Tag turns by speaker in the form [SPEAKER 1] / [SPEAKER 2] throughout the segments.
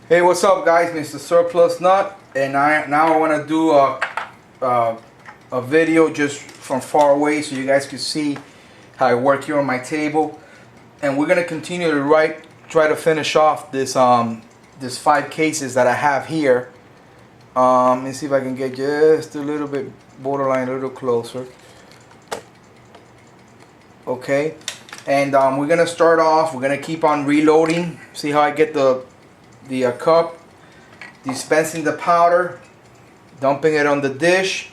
[SPEAKER 1] Hey, what's up, guys? Mr. Surplus Nut, and now I want to do a video just from far away so you guys can see how I work here on my table. And we're gonna continue to try to finish off this 5 cases that I have here. Let me see if I can get just a little bit borderline, a little closer. Okay, and we're gonna start off. We're gonna keep on reloading. See how I get the cup, dispensing the powder, dumping it on the dish.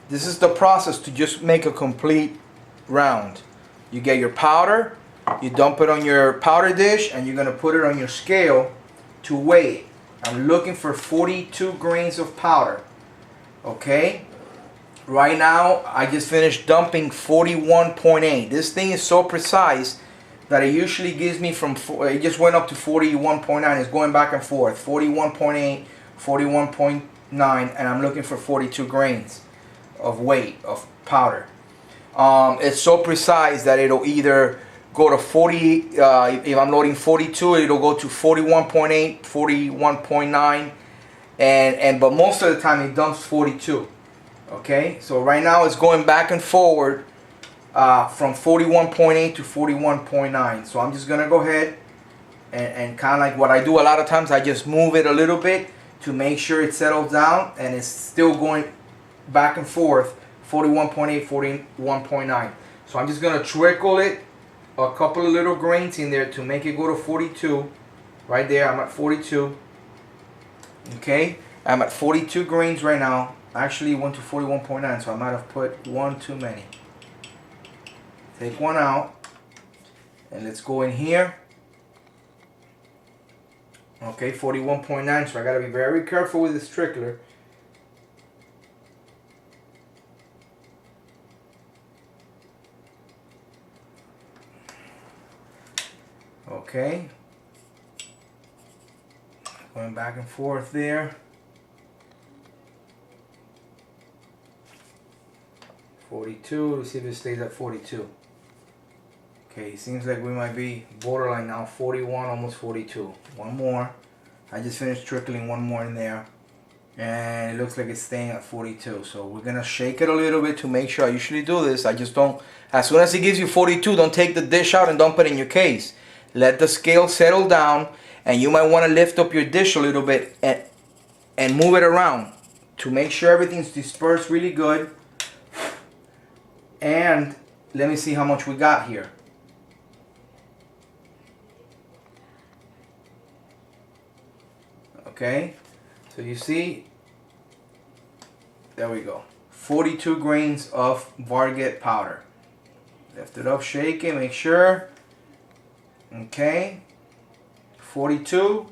[SPEAKER 1] This is the process to just make a complete round. You get your powder, you dump it on your powder dish, and you're gonna put it on your scale to weigh it. I'm looking for 42 grains of powder. Okay, right now I just finished dumping 41.8. This thing is so precise that it usually gives me it just went up to 41.9. It's going back and forth, 41.8, 41.9, and I'm looking for 42 grains of weight of powder. It's so precise that it'll either go to 40, if I'm loading 42, it'll go to 41.8, 41.9, but most of the time it dumps 42. Okay, so right now it's going back and forward from 41.8 to 41.9. So I'm just gonna go ahead and kind of like what I do a lot of times, I just move it a little bit to make sure it settles down and it's still going back and forth, 41.8, 41.9. So I'm just gonna trickle it a couple of little grains in there to make it go to 42. Right there, I'm at 42. Okay, I'm at 42 grains right now. Actually went to 41.9, so I might have put one too many. Take one out, and let's go in here. Okay, 41.9, so I gotta be very careful with this trickler. Okay, going back and forth there. 42, let's see if it stays at 42. Okay, seems like we might be borderline now, 41, almost 42. One more. I just finished trickling one more in there, and it looks like it's staying at 42. So we're gonna shake it a little bit to make sure. I usually do this. I just don't, as soon as it gives you 42, don't take the dish out and dump it in your case. Let the scale settle down, and you might want to lift up your dish a little bit and move it around to make sure everything's dispersed really good. And let me see how much we got here. Okay, so you see, there we go, 42 grains of Varget powder. Lift it up, shake it, make sure. Okay, 42,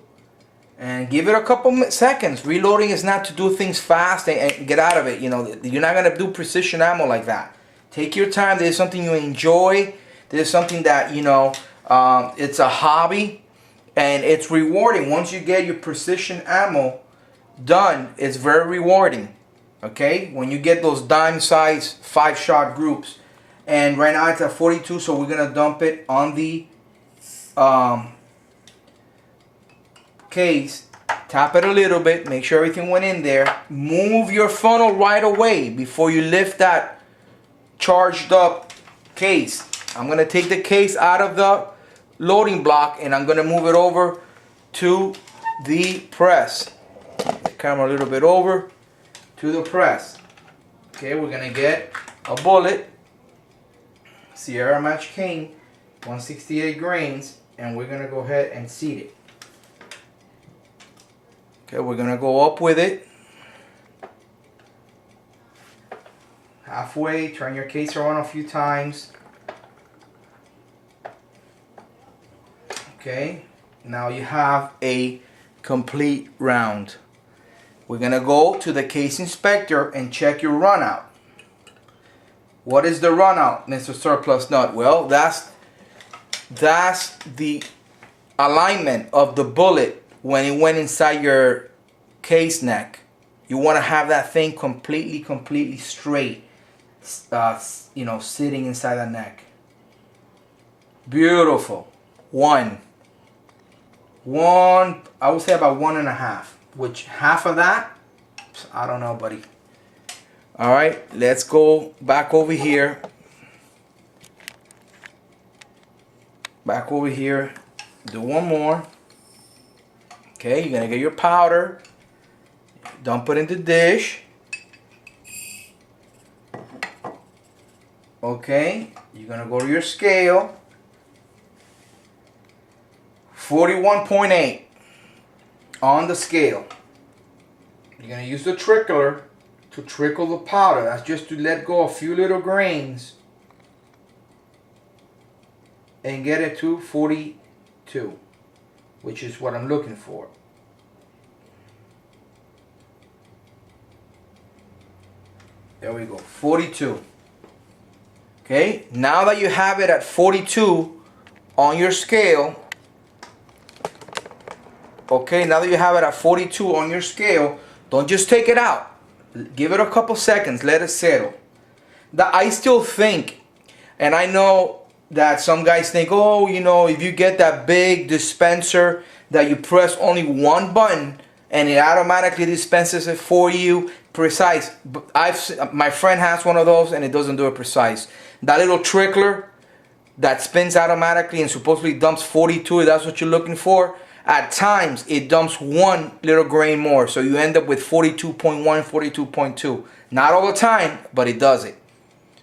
[SPEAKER 1] and give it a couple seconds. Reloading is not to do things fast and get out of it. You know, you're not gonna do precision ammo like that. Take your time. This is something you enjoy. This is something that, you know, it's a hobby, and it's rewarding. Once you get your precision ammo done, it's very rewarding. Okay, when you get those dime size 5-shot groups. And right now it's at 42, so we're gonna dump it on the case. Tap it a little bit, make sure everything went in there. Move your funnel right away before you lift that charged up case. I'm gonna take the case out of the loading block, and I'm gonna move it over to the press. The camera a little bit over to the press. Okay, we're gonna get a bullet, Sierra Match King, 168 grains, and we're gonna go ahead and seat it. Okay, we're gonna go up with it. Halfway, turn your case around a few times. Okay, now you have a complete round. We're gonna go to the case inspector and check your run out. What is the run out, Mr. Surplus Nut? Well, that's the alignment of the bullet when it went inside your case neck. You want to have that thing completely straight. You know, sitting inside the neck. Beautiful. 1, I would say about 1.5. Which half of that, I don't know, buddy. All right, let's go back over here. Back over here. Do one more. Okay, you're gonna get your powder. Dump it in the dish. Okay, you're gonna go to your scale. 41.8 on the scale. You're gonna use the trickler to trickle the powder. That's just to let go a few little grains and get it to 42, which is what I'm looking for. There we go, 42. Okay, now that you have it at 42 on your scale, okay, now that you have it at 42 on your scale, don't just take it out. Give it a couple seconds, let it settle. I still think, and I know that some guys think, oh, you know, if you get that big dispenser that you press only one button and it automatically dispenses it for you, precise. My friend has one of those and it doesn't do it precise. That little trickler that spins automatically and supposedly dumps 42, if that's what you're looking for, at times it dumps one little grain more, so you end up with 42.1, 42.2. Not all the time, but it does it.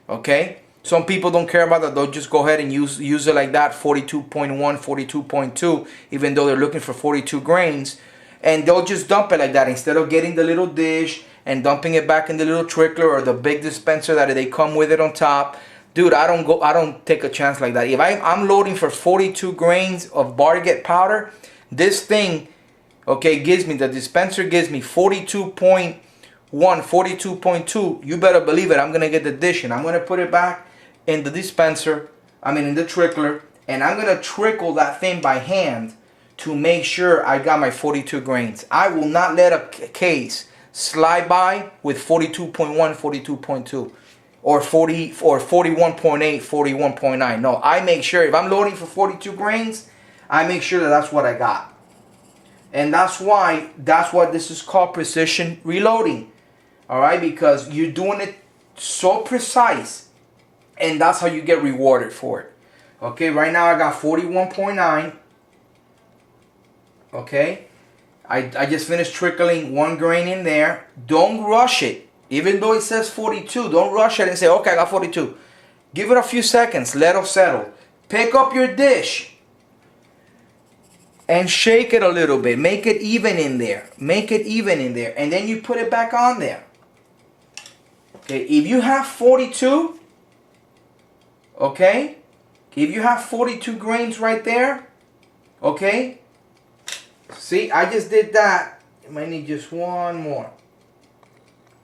[SPEAKER 1] Okay, some people don't care about that. They'll just go ahead and use it like that, 42.1, 42.2, even though they're looking for 42 grains, and they'll just dump it like that instead of getting the little dish and dumping it back in the little trickler or the big dispenser that they come with it on top. Dude, I don't take a chance like that. If I'm loading for 42 grains of Barget powder, this thing, okay, the dispenser gives me 42.1, 42.2. You better believe it. I'm going to get the dish and I'm going to put it back in the dispenser, in the trickler, and I'm going to trickle that thing by hand to make sure I got my 42 grains. I will not let a case slide by with 42.1, 42.2. Or 40 or 41.8, 41.9. No, I make sure if I'm loading for 42 grains, I make sure that that's what I got. And that's what this is called precision reloading. All right, because you're doing it so precise, and that's how you get rewarded for it. Okay, right now I got 41.9. Okay, I just finished trickling one grain in there. Don't rush it. Even though it says 42, don't rush it and say, okay, I got 42. Give it a few seconds, let it settle. Pick up your dish and shake it a little bit. Make it even in there. Make it even in there. And then you put it back on there. Okay, if you have 42, okay, if you have 42 grains right there, okay, see, I just did that. You might need just one more.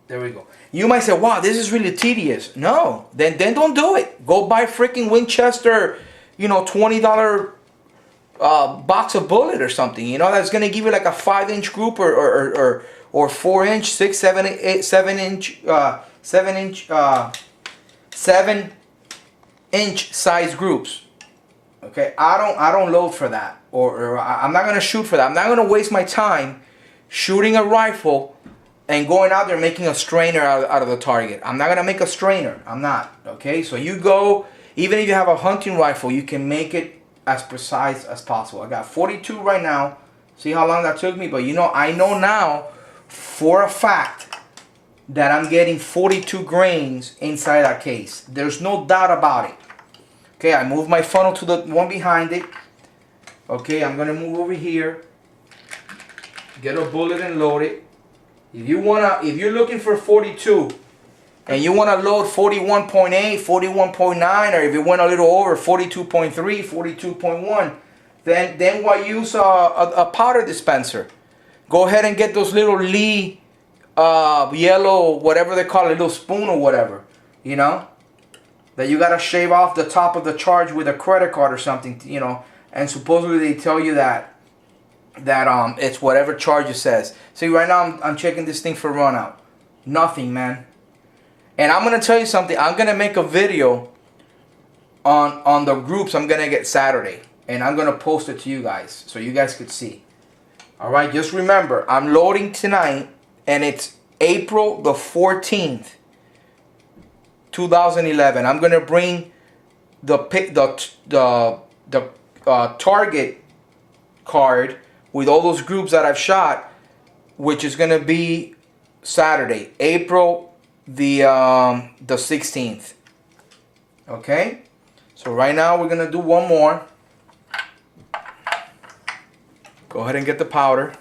[SPEAKER 1] There we go. You might say, wow, this is really tedious. No, then don't do it. Go buy freaking Winchester, $20 box of bullet or something. That's going to give you like a 5-inch group or 4-inch, 6, 7, 8, 7-inch, 7-inch size groups. Okay, I don't load for that, or I'm not going to shoot for that. I'm not going to waste my time shooting a rifle and going out there making a strainer out of the target. I'm not going to make a strainer. I'm not. Okay? So you go, even if you have a hunting rifle, you can make it as precise as possible. I got 42 right now. See how long that took me? But I know now for a fact that I'm getting 42 grains inside that case. There's no doubt about it. Okay, I move my funnel to the one behind it. Okay, I'm going to move over here. Get a bullet and load it. If you're looking for 42 and you want to load 41.8, 41.9, or if you went a little over 42.3, 42.1, then why use a powder dispenser? Go ahead and get those little Lee yellow, whatever they call it, little spoon or whatever, that you gotta shave off the top of the charge with a credit card or something, and supposedly they tell you that it's whatever charge it says. See, right now I'm checking this thing for run out. Nothing, man. And I'm gonna tell you something. I'm gonna make a video on the groups I'm gonna get Saturday. and I'm gonna post it to you guys so you guys could see. All right, just remember, I'm loading tonight, and it's April the 14th, 2011. I'm gonna bring the target card with all those groups that I've shot, which is gonna be Saturday, April the 16th. Okay, so right now we're gonna do one more. Go ahead and get the powder.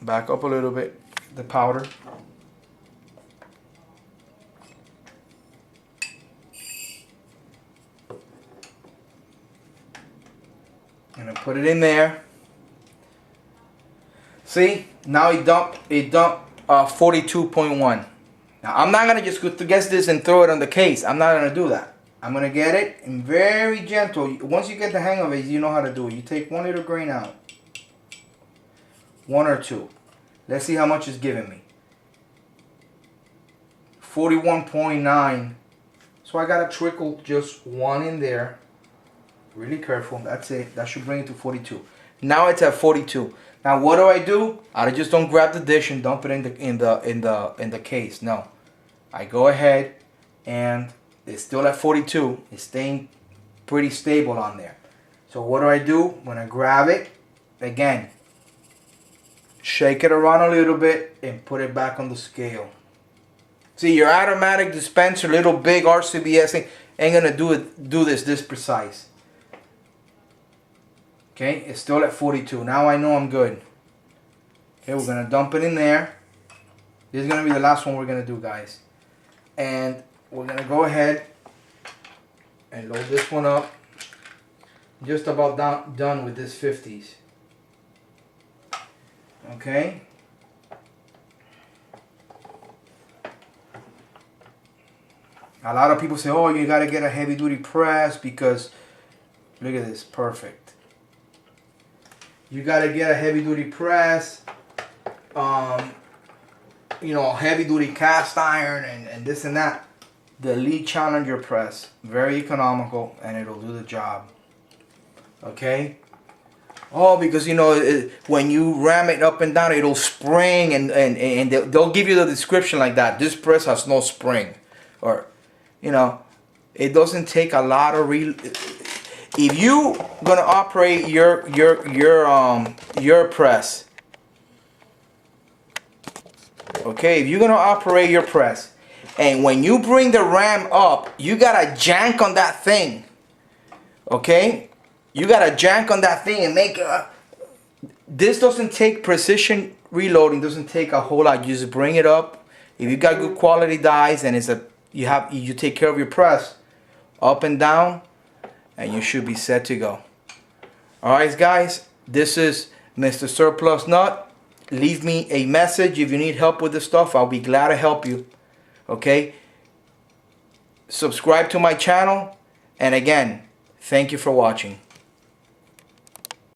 [SPEAKER 1] Back up a little bit, the powder. And I put it in there. See, now it dumped 42.1. Now I'm not gonna just guess this and throw it on the case. I'm not gonna do that. I'm gonna get it and very gentle. Once you get the hang of it, you know how to do it. You take 1 little grain out, 1 or 2. Let's see how much it's giving me. 41.9. So I gotta trickle just 1 in there. Really careful. That's it. That should bring it to 42. Now it's at 42. Now what do? I just don't grab the dish and dump it in the case. No, I go ahead and it's still at 42. It's staying pretty stable on there. So what do? When I grab it, again, shake it around a little bit and put it back on the scale. See, your automatic dispenser, little big RCBS thing, ain't gonna do this precise. Okay, it's still at 42. Now I know I'm good. Okay, we're gonna dump it in there. This is gonna be the last one we're gonna do, guys. And we're gonna go ahead and load this one up. Just about done with this 50s. Okay. A lot of people say, oh, you gotta get a heavy duty press because look at this, perfect. You gotta get a heavy duty press, you know, heavy duty cast iron and this and that. The Elite Challenger press, very economical, and it'll do the job. Okay. Oh, because you know when you ram it up and down, it'll spring, and they'll give you the description like that. This press has no spring, or you know, it doesn't take a lot of if you gonna operate your press, okay, if you're gonna operate your press, and when you bring the ram up, you gotta jank on that thing. Okay, you gotta jank on that thing and make this doesn't take precision reloading. Doesn't take a whole lot. You just bring it up. If you got good quality dies and you take care of your press, up and down, and you should be set to go. Alright guys, this is Mr. Surplus Nut. Leave me a message if you need help with this stuff. I'll be glad to help you. Okay? Subscribe to my channel. And again, thank you for watching.